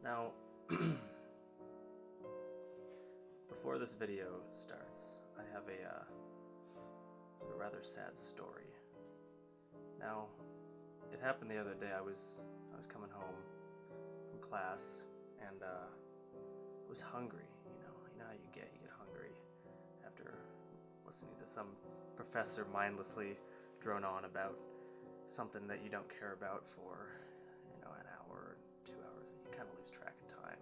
Now, before this video starts, I have a rather sad story. Now, it happened the other day. I was coming home from class, and I was hungry. You know how you get hungry after listening to some professor mindlessly drone on about something that you don't care about for, an hour or 2 hours, and you kind of lose track of time.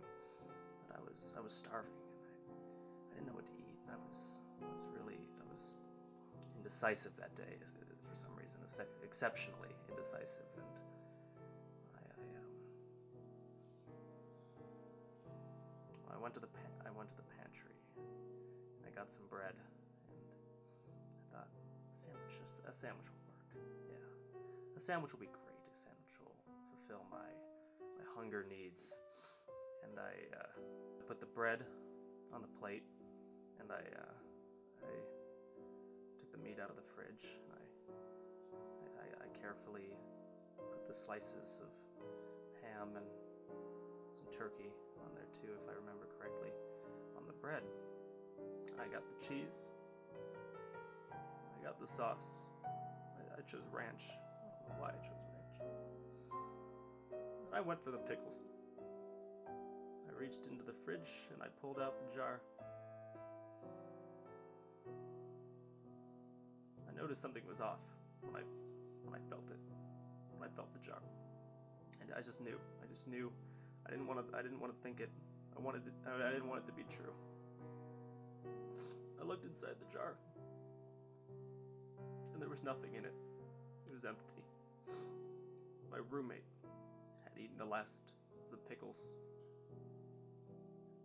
But I was starving, and I didn't know what to eat. And I was indecisive that day for some reason, exceptionally indecisive, and I went to the pantry, and I got some bread, and I thought a sandwich will work. Yeah, a sandwich will be great. A sandwich will fulfill my hunger needs. And I put the bread on the plate, and I took the meat out of the fridge, and I carefully put the slices of ham and some turkey on there too, if I remember correctly, on the bread. I got the cheese, I got the sauce. I chose ranch. I don't know why I chose ranch. And I went for the pickles. I reached into the fridge and I pulled out the jar. I noticed something was off when I felt it. When I felt the jar. And I just knew. I didn't want to think it. I didn't want it to be true. I looked inside the jar, and there was nothing in it. It was empty. My roommate had eaten the last of the pickles.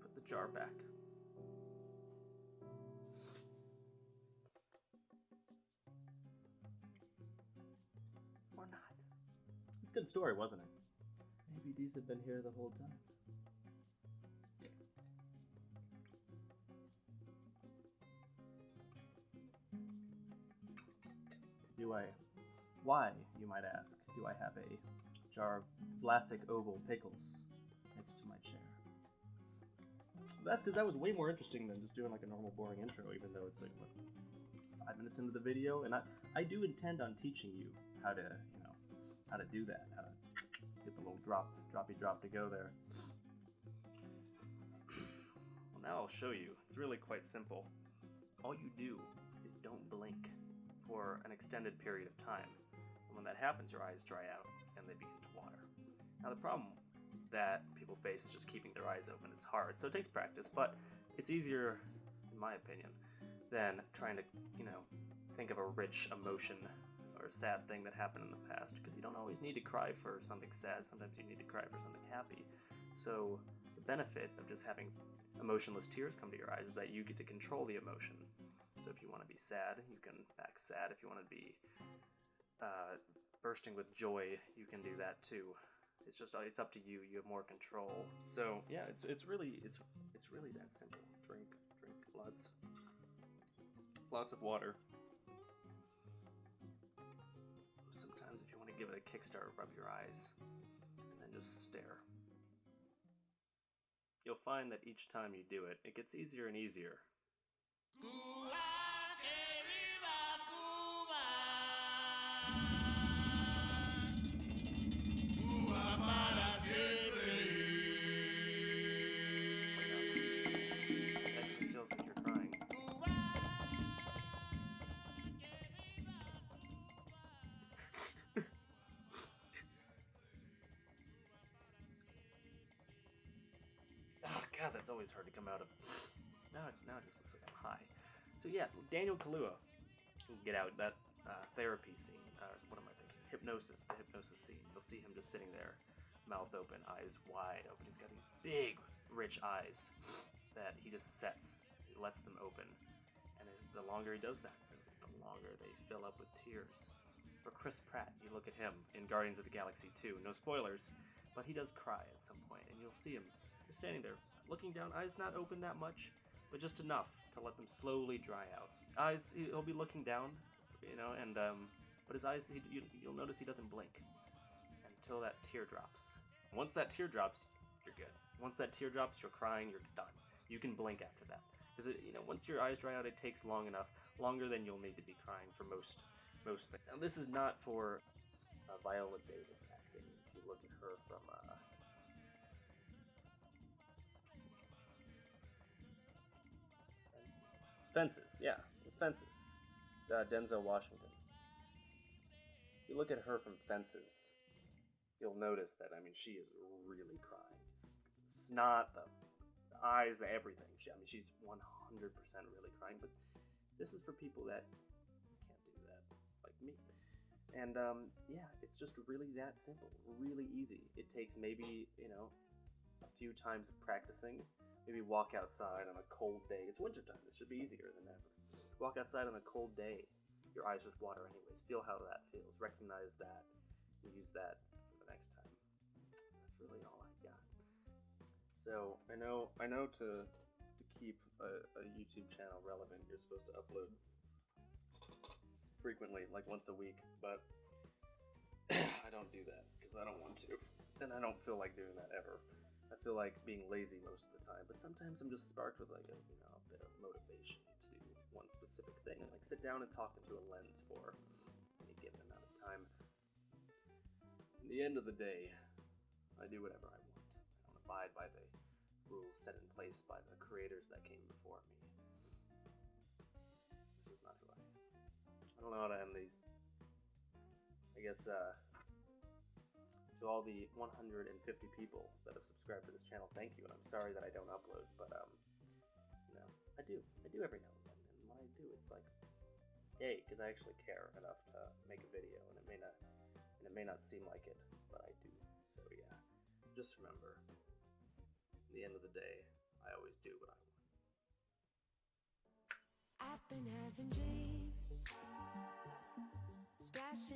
Put the jar back. Or not. It's a good story, wasn't it? Maybe these have been here the whole time. Why, you might ask, do I have a jar of Vlasic oval pickles next to my chair? That's because that was way more interesting than just doing like a normal boring intro, even though it's like, what, 5 minutes into the video, and I do intend on teaching you how to do that, how to get the little droppy drop to go there. Well, now I'll show you. It's really quite simple. All you do is don't blink for an extended period of time. And when that happens, your eyes dry out and they begin to water. Now the problem that people face is just keeping their eyes open. It's hard, so it takes practice, but it's easier, in my opinion, than trying to, think of a rich emotion or a sad thing that happened in the past, because you don't always need to cry for something sad. Sometimes you need to cry for something happy. So the benefit of just having emotionless tears come to your eyes is that you get to control the emotion. So if you want to be sad, you can act sad. If you want to be bursting with joy, you can do that too. It's up to you. You have more control. So yeah, it's really that simple. Drink lots of water. Sometimes if you want to give it a kickstart, rub your eyes and then just stare. You'll find that each time you do it, it gets easier and easier. Oh god, that's always hard to come out of. Now it just looks like I'm high. So yeah, Daniel Kaluuya can get out that therapy scene. What am I thinking? The hypnosis scene. You'll see him just sitting there, mouth open, eyes wide open. He's got these big, rich eyes that he just sets. He lets them open. And the longer he does that, the longer they fill up with tears. Or Chris Pratt, you look at him in Guardians of the Galaxy 2. No spoilers, but he does cry at some point, and you'll see him just standing there, looking down, eyes not open that much, but just enough to let them slowly dry out. Eyes, he'll be looking down, and but his eyes, you'll notice he doesn't blink until that tear drops. Once that tear drops, you're good. Once that tear drops, you're crying, you're done. You can blink after that. Because, once your eyes dry out, it takes long enough, longer than you'll need to be crying for most things. Now, this is not for Viola Davis acting. If you look at her from Fences, yeah, Fences. Denzel Washington. If you look at her from Fences, you'll notice that, she is really crying. Snot, the eyes, the everything. She's 100% really crying, but this is for people that can't do that, like me. And, yeah, it's just really that simple, really easy. It takes maybe, a few times of practicing. Maybe walk outside on a cold day. It's wintertime. This should be easier than ever. Walk outside on a cold day. Your eyes just water anyways. Feel how that feels. Recognize that. Use that for the next time. That's really all I got. So I know to keep a YouTube channel relevant, you're supposed to upload frequently, like once a week. But I don't do that because I don't want to, and I don't feel like doing that ever. I feel like being lazy most of the time, but sometimes I'm just sparked with like a bit of motivation to do one specific thing, and like sit down and talk into a lens for any given amount of time. In the end of the day, I do whatever I want. I don't abide by the rules set in place by the creators that came before me. This is not who I am. I don't know how to end these. I guess, to all the 150 people that have subscribed to this channel, thank you, and I'm sorry that I don't upload, but, I do every now and then, and when I do, it's like, yay, because I actually care enough to make a video, and it may not seem like it, but I do, so yeah, just remember, at the end of the day, I always do what I want. I've been having dreams, splashing